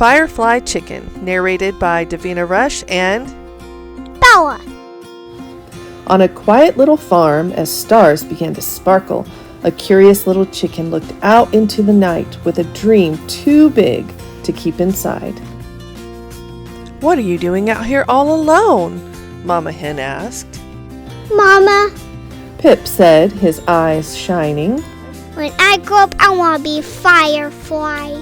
Firefly Chicken, narrated by Davina Rush and Bella. On a quiet little farm, as stars began to sparkle, a curious little chicken looked out into the night with a dream too big to keep inside. "What are you doing out here all alone?" Mama Hen asked. Mama, Pip said, his eyes shining. when I grow up, I want to be a firefly.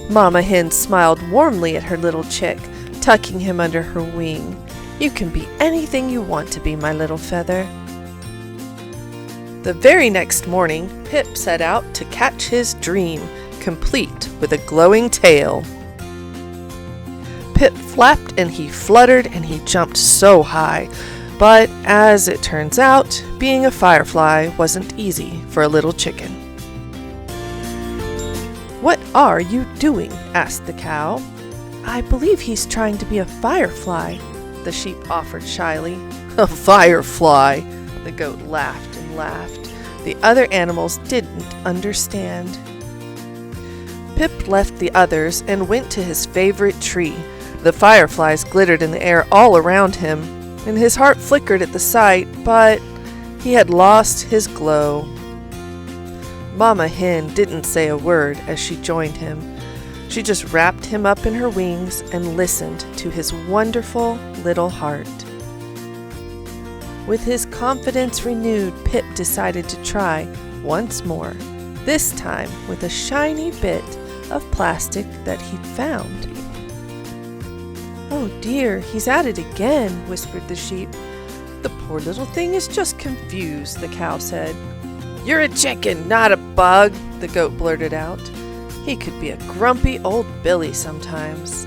Mama Hen smiled warmly at her little chick, tucking him under her wing. "You can be anything you want to be, my little feather." The very next morning, Pip set out to catch his dream, complete with a glowing tail. Pip flapped and he fluttered and he jumped so high, but as it turns out, being a firefly wasn't easy for a little chicken. "What are you doing?" asked the cow. "I believe he's trying to be a firefly," the sheep offered shyly. "A firefly!" The goat laughed and laughed. The other animals didn't understand. Pip left the others and went to his favorite tree. The fireflies glittered in the air all around him, and his heart flickered at the sight, but he had lost his glow. Mama Hen didn't say a word as she joined him. She just wrapped him up in her wings and listened to his wonderful little heart. With his confidence renewed, Pip decided to try once more, this time with a shiny bit of plastic that he'd found. "Oh dear, he's at it again," whispered the sheep. "The poor little thing is just confused," the cow said. "You're a chicken, not a bug," the goat blurted out. He could be a grumpy old Billy sometimes.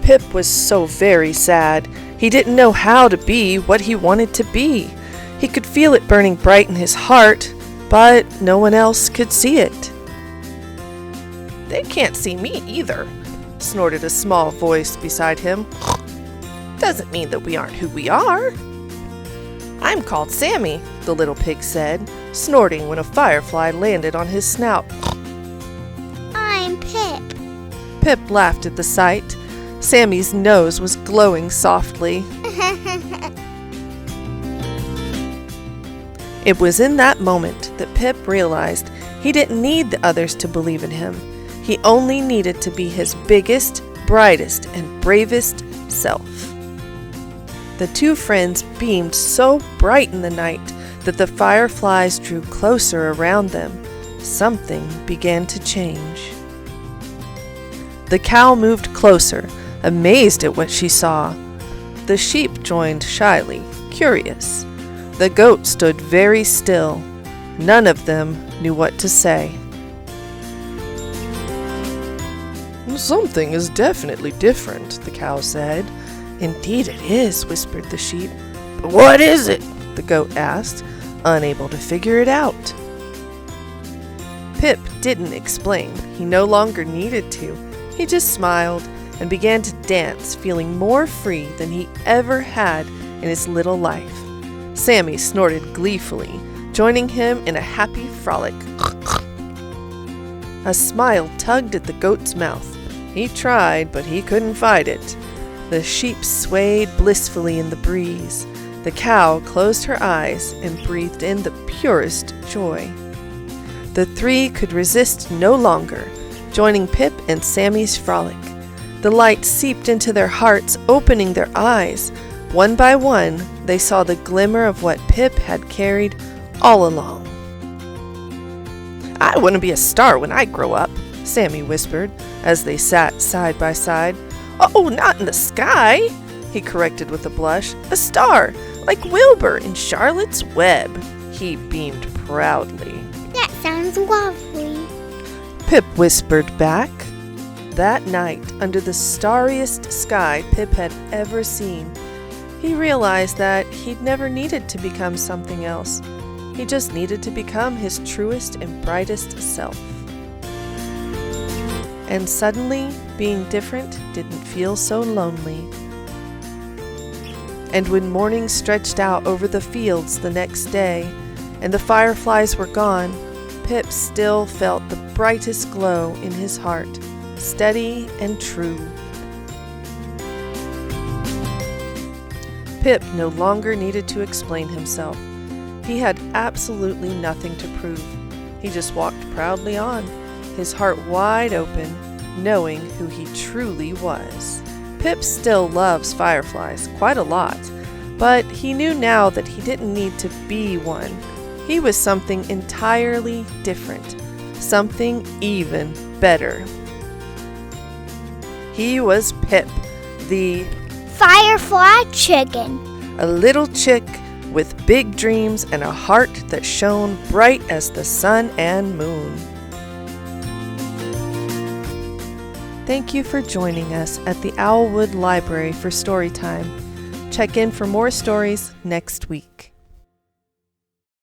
Pip was so very sad. He didn't know how to be what he wanted to be. He could feel it burning bright in his heart, but no one else could see it. "They can't see me either," snorted a small voice beside him. "Doesn't mean that we aren't who we are." "I'm called Sammy," the little pig said, snorting when a firefly landed on his snout. I'm Pip. Pip laughed at the sight. Sammy's nose was glowing softly. It was in that moment that Pip realized he didn't need the others to believe in him. He only needed to be his biggest, brightest, and bravest self. The two friends beamed so bright in the night that the fireflies drew closer around them. Something began to change. The cow moved closer, amazed at what she saw. The sheep joined shyly, curious. The goat stood very still. None of them knew what to say. "Something is definitely different," the cow said. "Indeed it is," whispered the sheep. "But what is it?" the goat asked, unable to figure it out. Pip didn't explain. He no longer needed to. He just smiled and began to dance, feeling more free than he ever had in his little life. Sammy snorted gleefully, joining him in a happy frolic. A smile tugged at the goat's mouth. He tried, but he couldn't fight it. The sheep swayed blissfully in the breeze. The cow closed her eyes and breathed in the purest joy. The three could resist no longer, joining Pip and Sammy's frolic. The light seeped into their hearts, opening their eyes. One by one, they saw the glimmer of what Pip had carried all along. "I want to be a star when I grow up," Sammy whispered as they sat side by side. "Oh, not in the sky," he corrected with a blush. "A star, like Wilbur in Charlotte's Web." He beamed proudly. That sounds lovely. Pip whispered back. That night, under the starriest sky Pip had ever seen, he realized that he'd never needed to become something else. He just needed to become his truest and brightest self. And suddenly, being different didn't feel so lonely. And when morning stretched out over the fields the next day, and the fireflies were gone, Pip still felt the brightest glow in his heart. steady and true. Pip no longer needed to explain himself. He had absolutely nothing to prove. He just walked proudly on, his heart wide open, knowing who he truly was. Pip still loves fireflies quite a lot, but he knew now that he didn't need to be one. He was something entirely different, something even better. He was Pip, the Firefly Chicken. a little chick with big dreams and a heart that shone bright as the sun and moon. Thank you for joining us at the Owlwood Library for Storytime. Check in for more stories next week.